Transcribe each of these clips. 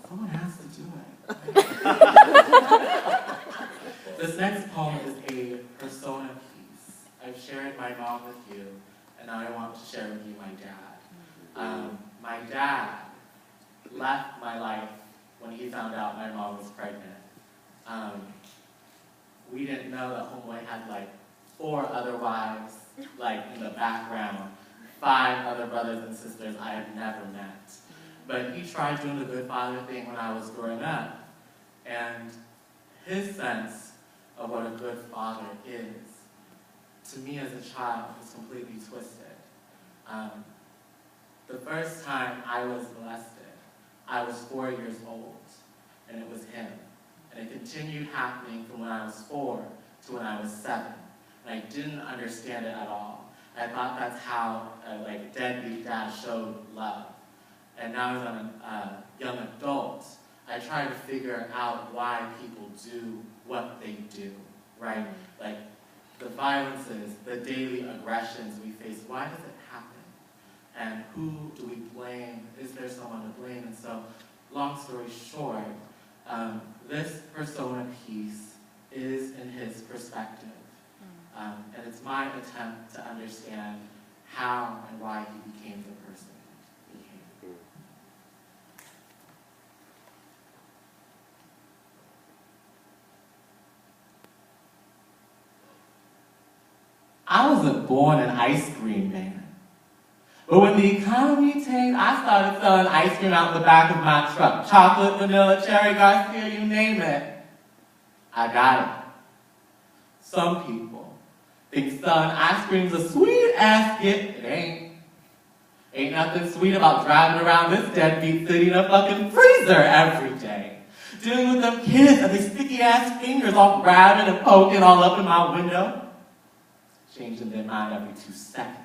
Someone has to do it. This next poem is a persona piece. I've shared my mom with you, and now I want to share with you my dad. My dad left my life when he found out my mom was pregnant. We didn't know that homeboy had like 4 other wives, like in the background, 5 other brothers and sisters I had never met. But he tried doing the good father thing when I was growing up, and his sense of what a good father is, to me as a child, was completely twisted. The first time I was molested, I was 4 years old, and it was him. And it continued happening from when I was 4 to when I was 7. And I didn't understand it at all. I thought that's how a deadbeat dad showed love. And now as I'm a young adult, I try to figure out why people do what they do, right? Like the violences, the daily aggressions we face, why does it happen? And who do we blame? Is there someone to blame? And so, long story short, this persona piece is in his perspective. And it's my attempt to understand how and why he became the person he became. I wasn't born an ice cream man. But when the economy tanked, I started selling ice cream out the back of my truck. Chocolate, vanilla, cherry, Garcia, you name it. I got it. Some people think selling ice cream's a sweet-ass gift. It ain't. Ain't nothing sweet about driving around this deadbeat city in a fucking freezer every day. Dealing with them kids and their sticky-ass fingers all grabbing and poking all up in my window. Changing their mind every 2 seconds.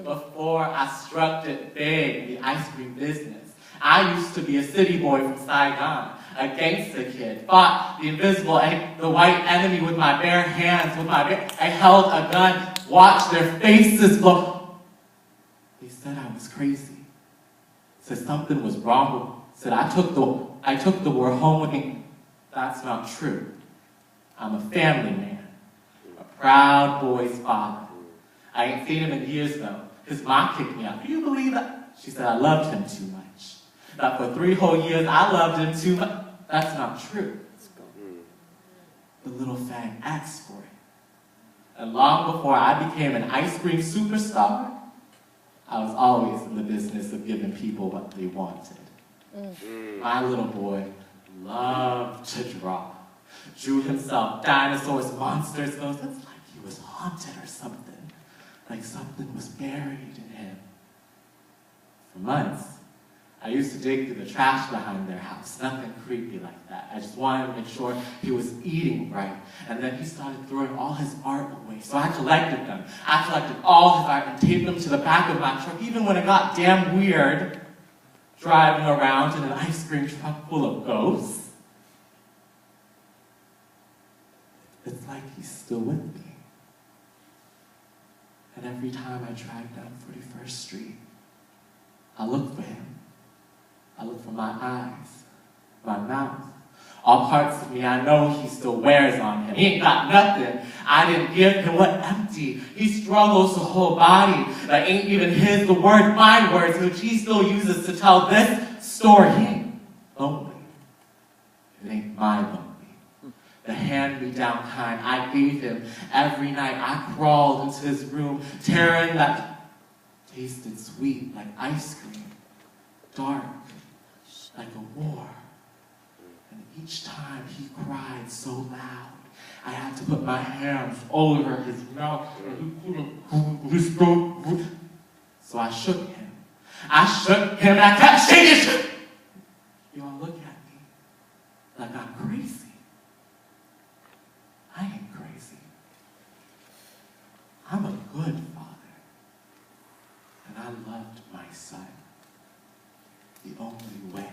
Before I struck it big in the ice cream business, I used to be a city boy from Saigon, a gangster kid, fought the invisible and the white enemy with my bare hands, I held a gun, watched their faces blow. They said I was crazy. Said something was wrong with me. Said I took the war home with me. That's not true. I'm a family man, a proud boy's father. I ain't seen him in years though. His mom kicked me out. Do you believe that? She said I loved him too much. That for 3 whole years I loved him too much. That's not true. The little fag asked for it. And long before I became an ice cream superstar, I was always in the business of giving people what they wanted. My little boy loved to draw. Drew himself dinosaurs, monsters, ghosts. It's like he was haunted or something. Like something was buried in him. For months, I used to dig through the trash behind their house. Nothing creepy like that. I just wanted to make sure he was eating right. And then he started throwing all his art away. So I collected them. I collected all his art and taped them to the back of my truck, even when it got damn weird driving around in an ice cream truck full of ghosts. It's like he's still with me. And every time I drive down 41st Street, I look for him. I look for my eyes, my mouth. All parts of me I know he still wears on him. He ain't got nothing I didn't give him. What empty? He struggles to hold body that ain't even his. The words, my words, which he still uses to tell this story. He ain't lonely. It ain't my lonely. The hand-me-down kind I gave him every night. I crawled into his room, tearing that tasted sweet like ice cream, dark like a war. And each time he cried so loud, I had to put my hands over his mouth and he couldn't his throat. So I shook him. I kept shaking. You all look at me like I'm crazy. I ain't crazy. I'm a good father. And I loved my son the only way